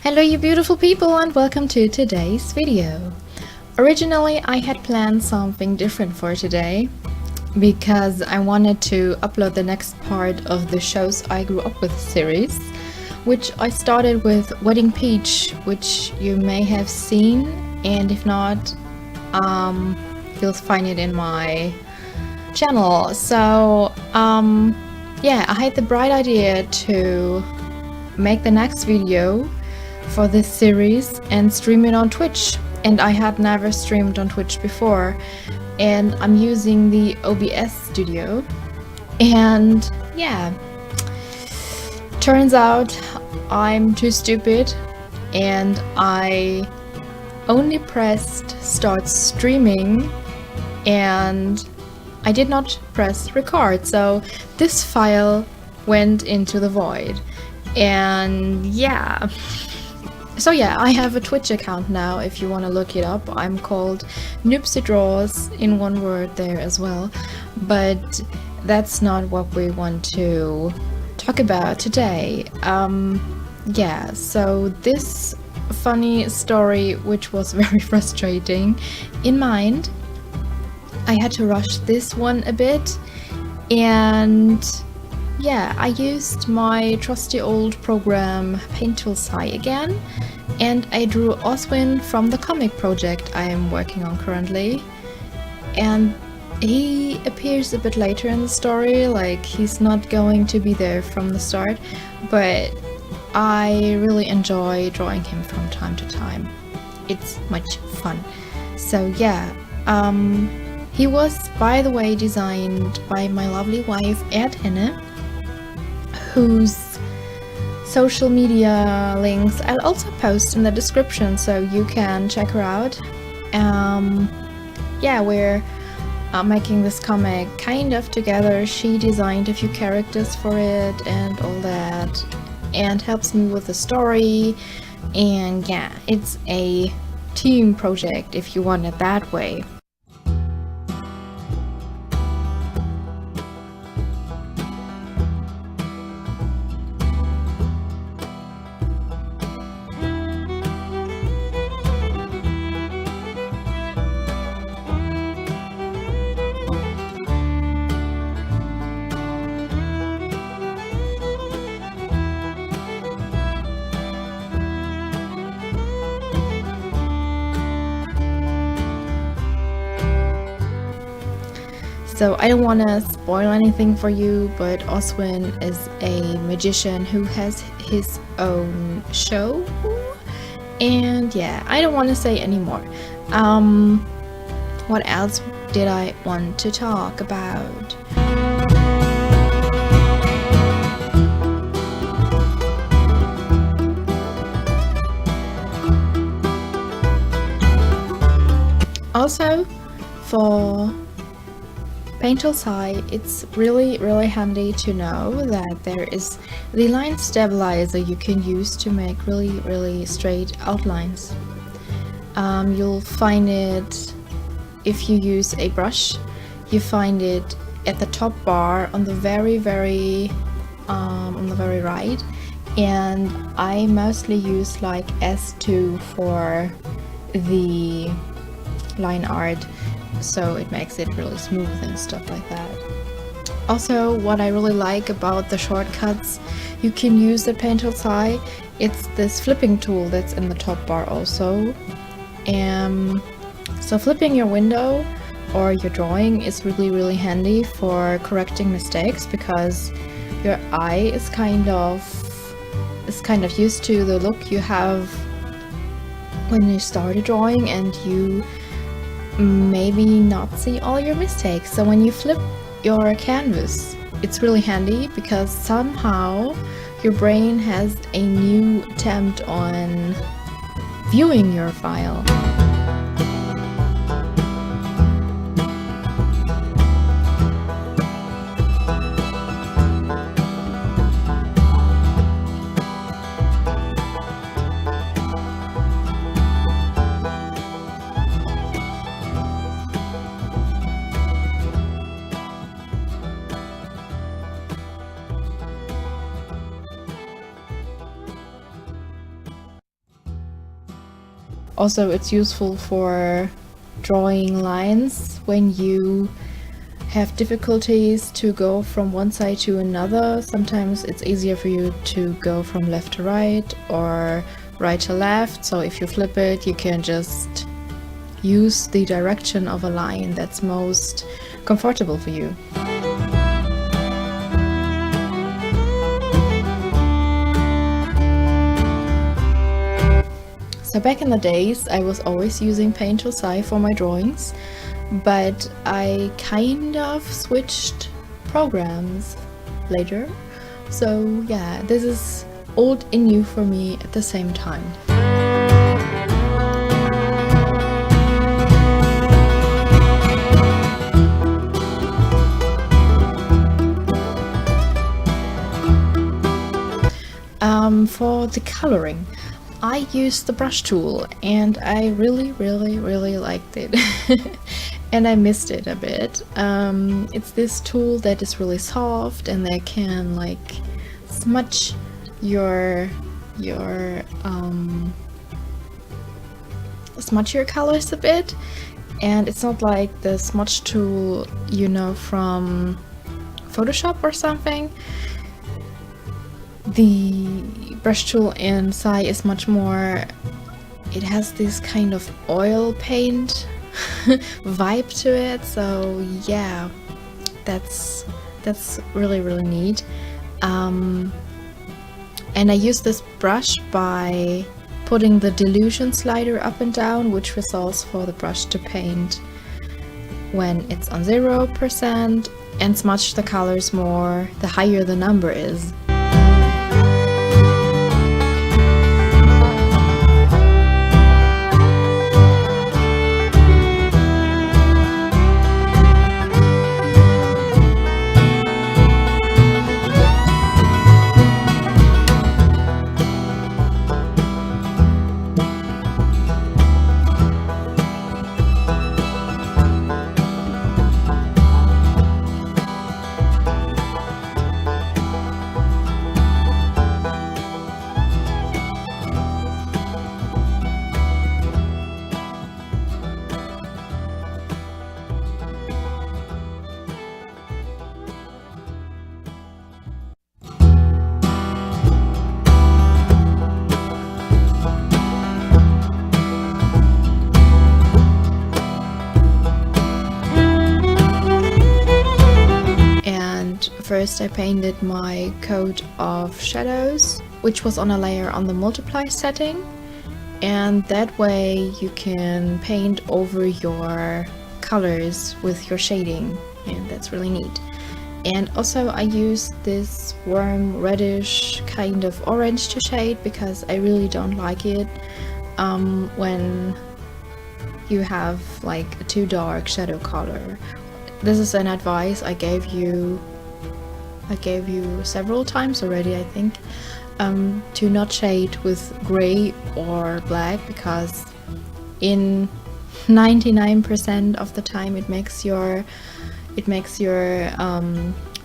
Hello you beautiful people and welcome to today's video. Originally I had planned something different for today because I wanted to upload the next part of the Shows I Grew Up With series, which I started with Wedding Peach, which you may have seen, and if not, you'll find it in my channel. So yeah, I had the bright idea to make the next video for this series and stream it on Twitch, and I had never streamed on Twitch before, and I'm using the OBS studio, and yeah, turns out I'm too stupid and I only pressed start streaming and I did not press record, so this file went into the void. And yeah, so yeah, I have a Twitch account now if you want to look it up. I'm called Noopsy Draws, in one word there as well, but that's not what we want to talk about today. Yeah, so this funny story, which was very frustrating, in mind, I had to rush this one a bit, and yeah, I used my trusty old program Paint Tools again, and I drew Oswin from the comic project I am working on currently. And he appears a bit later in the story, like he's not going to be there from the start, but I really enjoy drawing him from time to time. It's much fun. So yeah, he was, by the way, designed by my lovely wife Erdhenne, whose social media links I'll also post in the description so you can check her out. Yeah, we're making this comic kind of together. She designed a few characters for it and all that, and helps me with the story, and yeah, it's a team project if you want it that way. So I don't want to spoil anything for you, but Oswin is a magician who has his own show, and yeah, I don't want to say anymore. What else did I want to talk about? Also, for Paint Tools High, it's really handy to know that there is the line stabilizer you can use to make really straight outlines. You'll find it if you use a brush. You find it at the top bar on the very right, and I mostly use like S2 for the line art, so it makes it really smooth and stuff like that. Also, what I really like about the shortcuts you can use at Paint Tools High, it's this flipping tool that's in the top bar also. So flipping your window or your drawing is really handy for correcting mistakes, because your eye is kind of used to the look you have when you start a drawing, and you maybe not see all your mistakes. So when you flip your canvas, it's really handy because somehow your brain has a new attempt on viewing your file. Also, it's useful for drawing lines when you have difficulties to go from one side to another. Sometimes it's easier for you to go from left to right or right to left. So if you flip it, you can just use the direction of a line that's most comfortable for you. So back in the days, I was always using Paint tool for my drawings, but I kind of switched programs later. So yeah, this is old and new for me at the same time. For the coloring, I used the brush tool and I really liked it. And I missed it a bit. It's this tool that is really soft and that can like smudge your colors a bit. And it's not like the smudge tool you know from Photoshop or something. The brush tool in Sai is much more, it has this kind of oil paint vibe to it, so yeah, that's really neat. And I use this brush by putting the dilution slider up and down, which results for the brush to paint when it's on 0% and smudge the colors more the higher the number is. First I painted my coat of shadows, which was on a layer on the multiply setting, and that way you can paint over your colors with your shading, and that's really neat. And also I used this warm reddish kind of orange to shade because I really don't like it when you have like a too dark shadow color. This is an advice I gave you several times already, I think, to not shade with gray or black, because in 99% of the time it makes your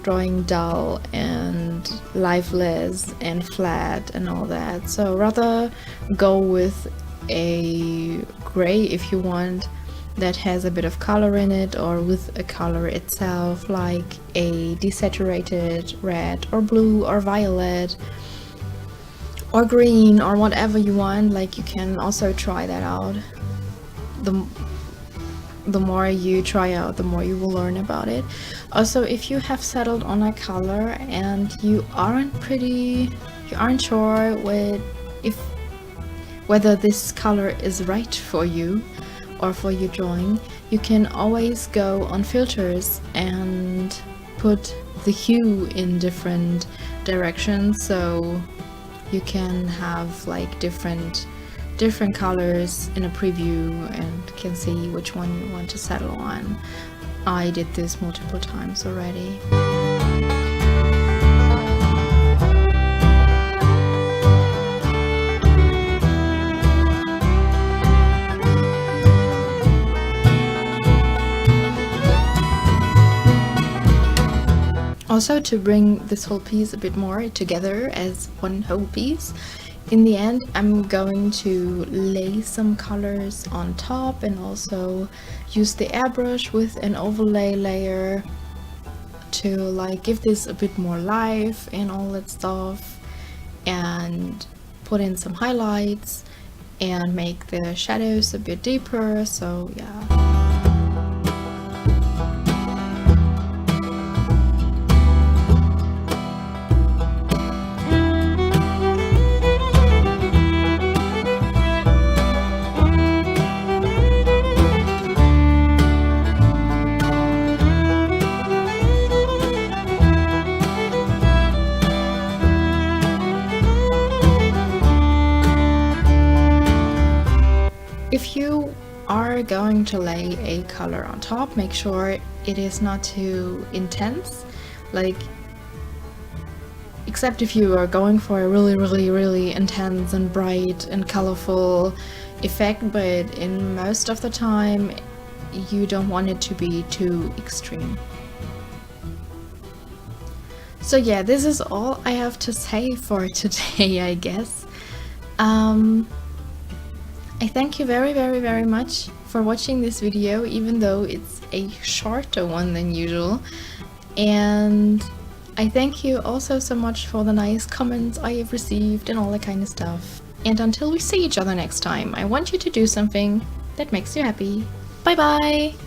drawing dull and lifeless and flat and all that. So rather go with a gray if you want, that has a bit of color in it, or with a color itself, like a desaturated red or blue or violet or green or whatever you want. Like, you can also try that out. The more you try out, the more you will learn about it. Also, if you have settled on a color and you aren't sure whether this color is right for you or for your drawing, you can always go on filters and put the hue in different directions, so you can have like different colors in a preview and can see which one you want to settle on. I did this multiple times already. Also, to bring this whole piece a bit more together as one whole piece, In the end, I'm going to lay some colors on top and also use the airbrush with an overlay layer to like give this a bit more life and all that stuff, and put in some highlights and make the shadows a bit deeper. So yeah. If you are going to lay a color on top, make sure it is not too intense, like, except if you are going for a really intense and bright and colorful effect, but in most of the time you don't want it to be too extreme. So yeah, this is all I have to say for today, I guess. I thank you very much for watching this video, even though it's a shorter one than usual. And I thank you also so much for the nice comments I have received and all that kind of stuff. And until we see each other next time, I want you to do something that makes you happy. Bye bye!